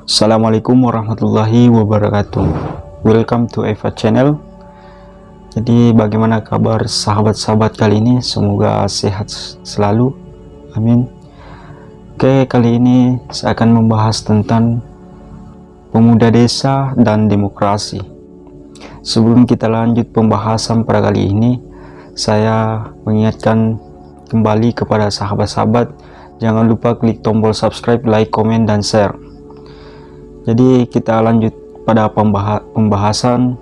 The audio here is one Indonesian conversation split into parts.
Assalamualaikum warahmatullahi wabarakatuh. Welcome to Eva Channel. Jadi bagaimana kabar sahabat-sahabat kali ini? Semoga sehat selalu. Amin. Oke, kali ini saya akan membahas tentang pemuda desa dan demokrasi. Sebelum kita lanjut pembahasan pada kali ini, saya mengingatkan kembali kepada sahabat-sahabat, jangan lupa klik tombol subscribe, like, komen, dan share. Jadi kita lanjut pada pembahasan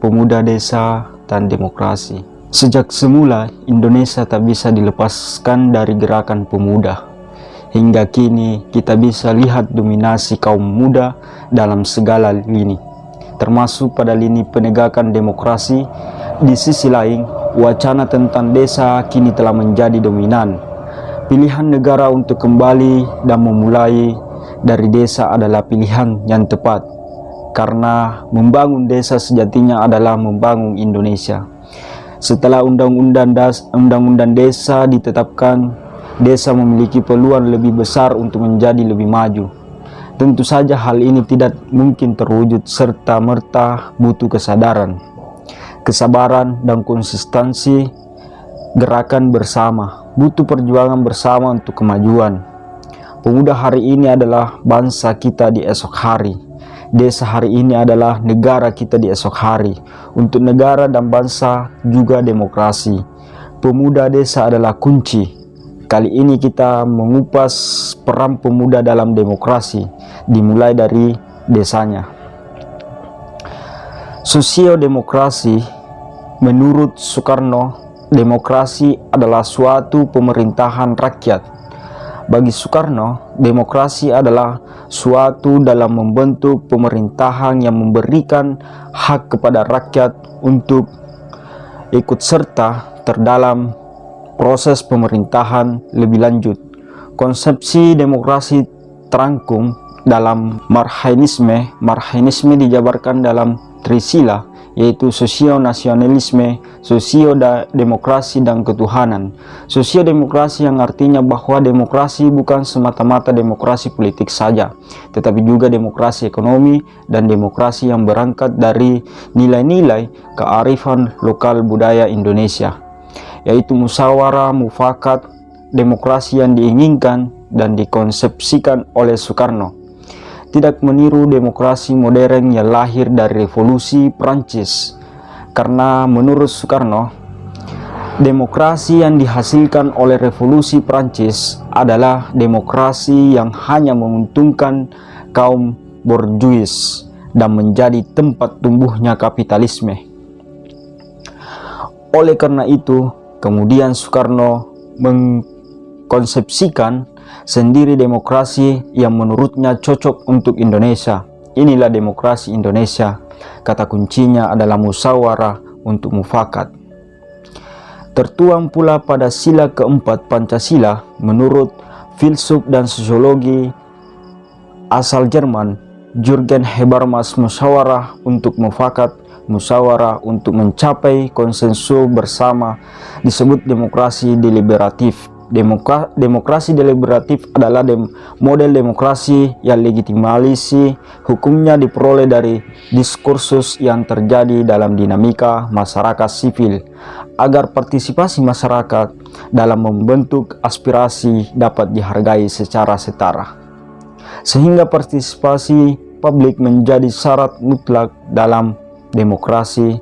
pemuda desa dan demokrasi. Sejak semula Indonesia tak bisa dilepaskan dari gerakan pemuda. Hingga kini kita bisa lihat dominasi kaum muda dalam segala lini, termasuk pada lini penegakan demokrasi. Di sisi lain, wacana tentang desa kini telah menjadi dominan. Pilihan negara untuk kembali dan memulai dari desa adalah pilihan yang tepat, karena membangun desa sejatinya adalah membangun Indonesia. Setelah undang-undang desa ditetapkan, desa memiliki peluang lebih besar untuk menjadi lebih maju. Tentu saja hal ini tidak mungkin terwujud serta-merta, butuh kesadaran, kesabaran, dan konsistensi gerakan bersama, butuh perjuangan bersama untuk kemajuan. Pemuda hari ini adalah bangsa kita di esok hari. Desa hari ini adalah negara kita di esok hari. Untuk negara dan bangsa juga demokrasi. Pemuda desa adalah kunci. Kali ini kita mengupas peran pemuda dalam demokrasi, dimulai dari desanya. Sosiodemokrasi. Menurut Soekarno, demokrasi adalah suatu pemerintahan rakyat. Bagi Soekarno, demokrasi adalah suatu dalam membentuk pemerintahan yang memberikan hak kepada rakyat untuk ikut serta terdalam proses pemerintahan lebih lanjut. Konsepsi demokrasi terangkum dalam Marxisme. Marxisme dijabarkan dalam trisila, yaitu sosio-nasionalisme, sosio-demokrasi, dan ketuhanan. Sosio-demokrasi yang artinya bahwa demokrasi bukan semata-mata demokrasi politik saja, tetapi juga demokrasi ekonomi dan demokrasi yang berangkat dari nilai-nilai kearifan lokal budaya Indonesia, yaitu musyawarah mufakat. Demokrasi yang diinginkan dan dikonsepsikan oleh Soekarno tidak meniru demokrasi modern yang lahir dari revolusi Prancis, karena menurut Soekarno, demokrasi yang dihasilkan oleh revolusi Prancis adalah demokrasi yang hanya menguntungkan kaum borjuis dan menjadi tempat tumbuhnya kapitalisme. Oleh karena itu, kemudian Soekarno mengkonsepsikan sendiri demokrasi yang menurutnya cocok untuk Indonesia. Inilah demokrasi Indonesia. Kata kuncinya adalah musyawarah untuk mufakat. Tertuang pula pada sila keempat Pancasila menurut filsuf dan sosiologi asal Jerman Jürgen Habermas, musyawarah untuk mufakat, musyawarah untuk mencapai konsensus bersama, disebut demokrasi deliberatif. Demokrasi deliberatif adalah model demokrasi yang legitimasi hukumnya diperoleh dari diskursus yang terjadi dalam dinamika masyarakat sipil, agar partisipasi masyarakat dalam membentuk aspirasi dapat dihargai secara setara, sehingga partisipasi publik menjadi syarat mutlak dalam demokrasi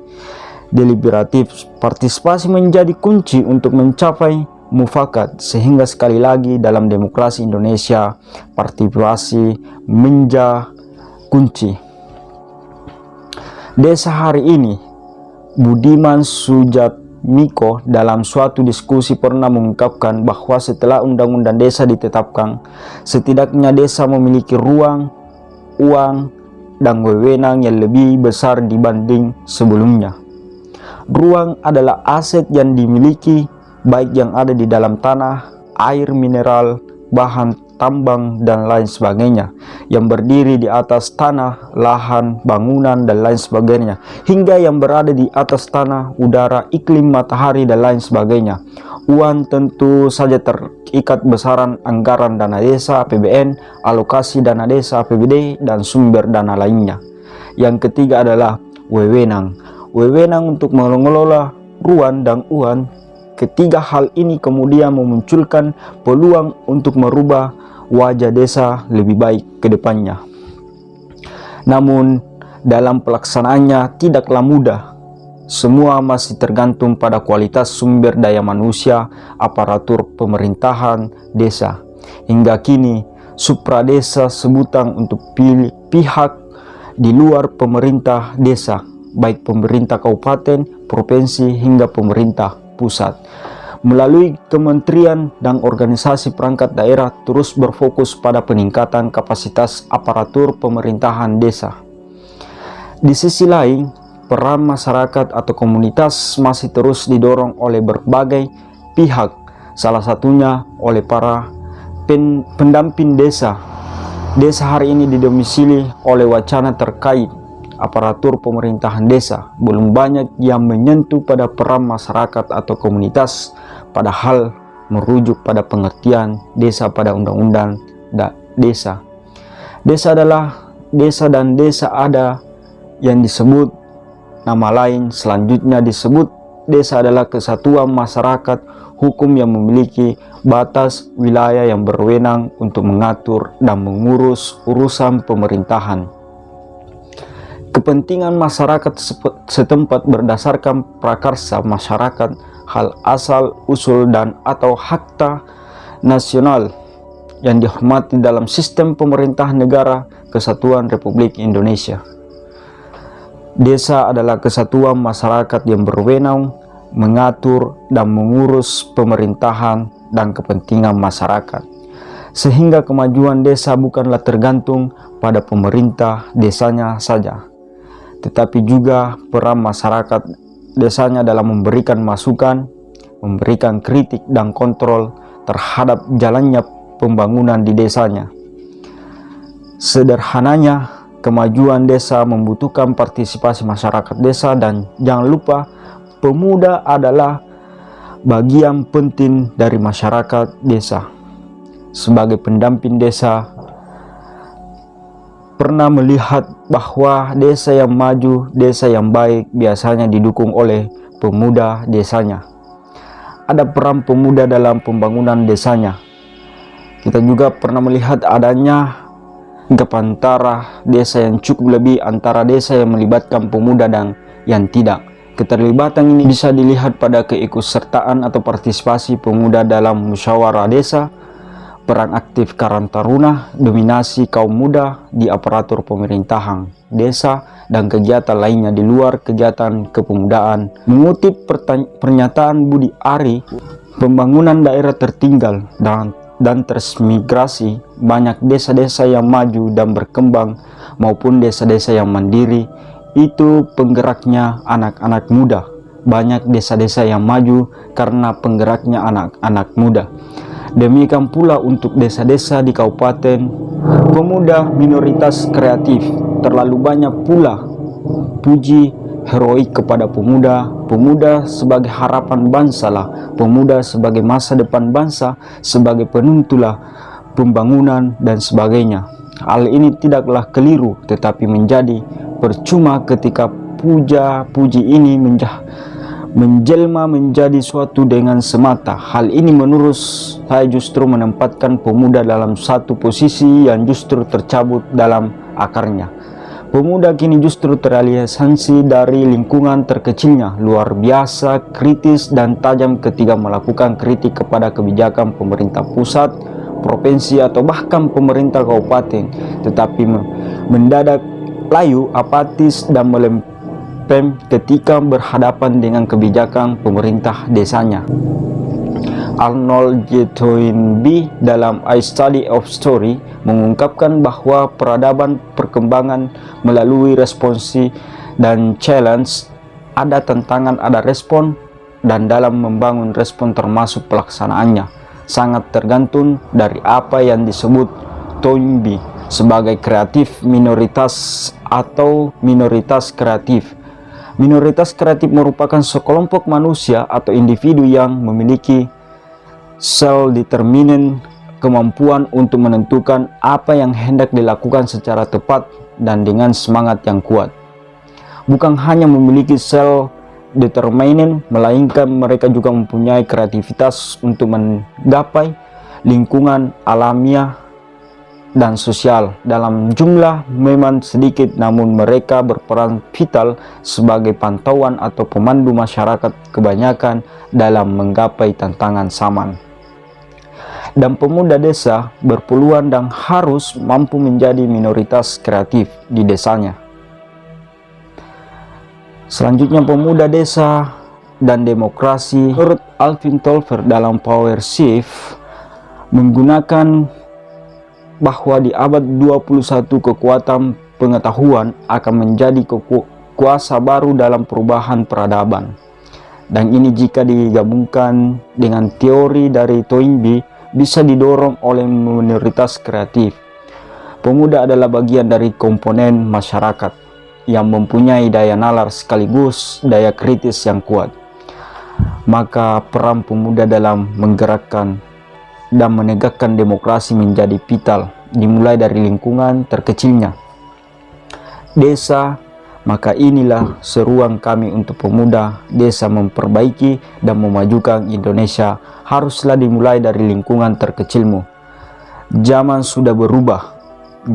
deliberatif. Partisipasi menjadi kunci untuk mencapai mufakat, sehingga sekali lagi dalam demokrasi Indonesia partisipasi menjadi kunci. Desa hari ini, Budiman Sujatmiko dalam suatu diskusi pernah mengungkapkan bahwa setelah undang-undang desa ditetapkan, setidaknya desa memiliki ruang, uang, dan wewenang yang lebih besar dibanding sebelumnya. Ruang adalah aset yang dimiliki, baik yang ada di dalam tanah, air mineral, bahan tambang, dan lain sebagainya, yang berdiri di atas tanah, lahan, bangunan, dan lain sebagainya, hingga yang berada di atas tanah, udara, iklim, matahari, dan lain sebagainya. Uang tentu saja terikat besaran anggaran dana desa APBN, alokasi dana desa APBD, dan sumber dana lainnya. Yang ketiga adalah wewenang. Wewenang untuk mengelola ruang dan uang. Ketiga hal ini kemudian memunculkan peluang untuk merubah wajah desa lebih baik ke depannya. Namun dalam pelaksanaannya tidaklah mudah. Semua masih tergantung pada kualitas sumber daya manusia, aparatur pemerintahan desa. Hingga kini, supradesa sebutan untuk pihak di luar pemerintah desa, baik pemerintah kabupaten, provinsi, hingga pemerintah pusat. Melalui kementerian dan organisasi perangkat daerah terus berfokus pada peningkatan kapasitas aparatur pemerintahan desa. Di sisi lain, peran masyarakat atau komunitas masih terus didorong oleh berbagai pihak, salah satunya oleh para pendamping desa. Desa hari ini didomisili oleh wacana terkait aparatur pemerintahan desa. Belum banyak yang menyentuh pada peran masyarakat atau komunitas, padahal merujuk pada pengertian desa pada Undang-Undang Desa. Desa adalah desa dan desa ada yang disebut nama lain. Selanjutnya disebut desa adalah kesatuan masyarakat hukum yang memiliki batas wilayah yang berwenang untuk mengatur dan mengurus urusan pemerintahan. Kepentingan masyarakat setempat berdasarkan prakarsa masyarakat, hal asal usul dan atau hakta nasional yang dihormati dalam sistem pemerintahan negara Kesatuan Republik Indonesia. Desa adalah kesatuan masyarakat yang berwenang mengatur dan mengurus pemerintahan dan kepentingan masyarakat. Sehingga kemajuan desa bukanlah tergantung pada pemerintah desanya saja, tetapi juga peran masyarakat desanya dalam memberikan masukan, memberikan kritik dan kontrol terhadap jalannya pembangunan di desanya. Sederhananya, kemajuan desa membutuhkan partisipasi masyarakat desa, dan jangan lupa pemuda adalah bagian penting dari masyarakat desa. Sebagai pendamping desa, pernah melihat bahwa desa yang maju, desa yang baik biasanya didukung oleh pemuda desanya. Ada peran pemuda dalam pembangunan desanya. Kita juga pernah melihat adanya gap antara desa yang cukup lebih antara desa yang melibatkan pemuda dan yang tidak. Keterlibatan ini bisa dilihat pada keikutsertaan atau partisipasi pemuda dalam musyawarah desa, peran aktif Karang Taruna, dominasi kaum muda di aparatur pemerintahan desa, dan kegiatan lainnya di luar kegiatan kepemudaan. Mengutip pernyataan Budi Ari, pembangunan daerah tertinggal dan transmigrasi, banyak desa-desa yang maju dan berkembang maupun desa-desa yang mandiri, itu penggeraknya anak-anak muda. Banyak desa-desa yang maju karena penggeraknya anak-anak muda. Demikian pula untuk desa-desa di kabupaten, pemuda minoritas kreatif. Terlalu banyak pula puji heroik kepada pemuda. Pemuda sebagai harapan bangsa lah, pemuda sebagai masa depan bangsa, sebagai penuntulah pembangunan dan sebagainya. Hal ini tidaklah keliru, tetapi menjadi percuma ketika puja-puji ini menjelma menjadi suatu dengan semata. Hal ini menurut saya justru menempatkan pemuda dalam satu posisi yang justru tercabut dalam akarnya. Pemuda kini justru teralienasi dari lingkungan terkecilnya, luar biasa kritis dan tajam ketika melakukan kritik kepada kebijakan pemerintah pusat, provinsi, atau bahkan pemerintah kabupaten, tetapi mendadak layu, apatis, dan melempem ketika berhadapan dengan kebijakan pemerintah desanya. Arnold J. Toynbee dalam I Study of Story mengungkapkan bahwa peradaban perkembangan melalui responsi dan challenge, ada tantangan, ada respon, dan dalam membangun respon termasuk pelaksanaannya sangat tergantung dari apa yang disebut Toynbee sebagai kreatif minoritas atau minoritas kreatif. Minoritas kreatif merupakan sekelompok manusia atau individu yang memiliki self-determined, kemampuan untuk menentukan apa yang hendak dilakukan secara tepat dan dengan semangat yang kuat. Bukan hanya memiliki self-determined, melainkan mereka juga mempunyai kreativitas untuk menggapai lingkungan alamiah dan sosial. Dalam jumlah memang sedikit, namun mereka berperan vital sebagai pantauan atau pemandu masyarakat kebanyakan dalam menggapai tantangan zaman. Dan pemuda desa berpeluang dan harus mampu menjadi minoritas kreatif di desanya. Selanjutnya, pemuda desa dan demokrasi. Menurut Alvin Toffler dalam Power Shift, menggunakan bahwa di abad 21 kekuatan pengetahuan akan menjadi kuasa baru dalam perubahan peradaban. Dan ini jika digabungkan dengan teori dari Toynbee, bisa didorong oleh minoritas kreatif. Pemuda adalah bagian dari komponen masyarakat yang mempunyai daya nalar sekaligus daya kritis yang kuat. Maka peran pemuda dalam menggerakkan dan menegakkan demokrasi menjadi vital, dimulai dari lingkungan terkecilnya, desa. Maka inilah seruan kami untuk pemuda desa memperbaiki dan memajukan Indonesia haruslah dimulai dari lingkungan terkecilmu. Zaman sudah berubah,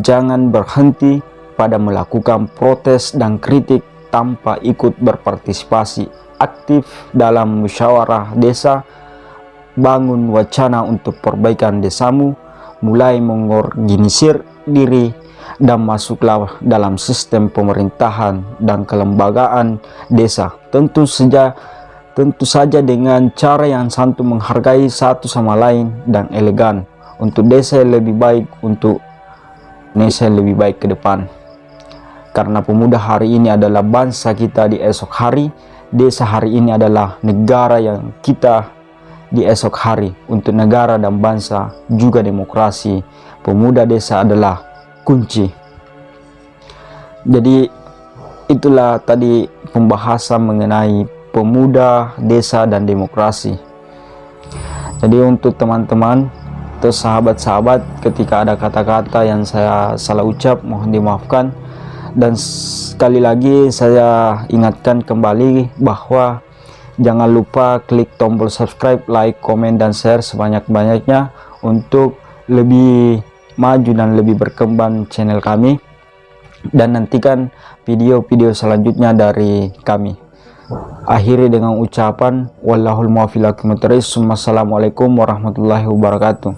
jangan berhenti pada melakukan protes dan kritik tanpa ikut berpartisipasi aktif dalam musyawarah desa. Bangun wacana untuk perbaikan desamu, mulai mengorganisir diri dan masuklah dalam sistem pemerintahan dan kelembagaan desa. Tentu saja dengan cara yang santun, menghargai satu sama lain dan elegan, untuk desa yang lebih baik, untuk Indonesia yang lebih baik ke depan. Karena pemuda hari ini adalah bangsa kita di esok hari, desa hari ini adalah negara yang kita di esok hari. Untuk negara dan bangsa juga demokrasi, pemuda desa adalah kunci. Jadi itulah tadi pembahasan mengenai pemuda desa dan demokrasi. Jadi untuk teman-teman atau sahabat-sahabat, ketika ada kata-kata yang saya salah ucap, mohon dimaafkan. Dan sekali lagi saya ingatkan kembali bahwa jangan lupa klik tombol subscribe, like, komen, dan share sebanyak-banyaknya untuk lebih maju dan lebih berkembang channel kami. Dan nantikan video-video selanjutnya dari kami. Akhiri dengan ucapan wallahul muwaffiq. Wassalamualaikum warahmatullahi wabarakatuh.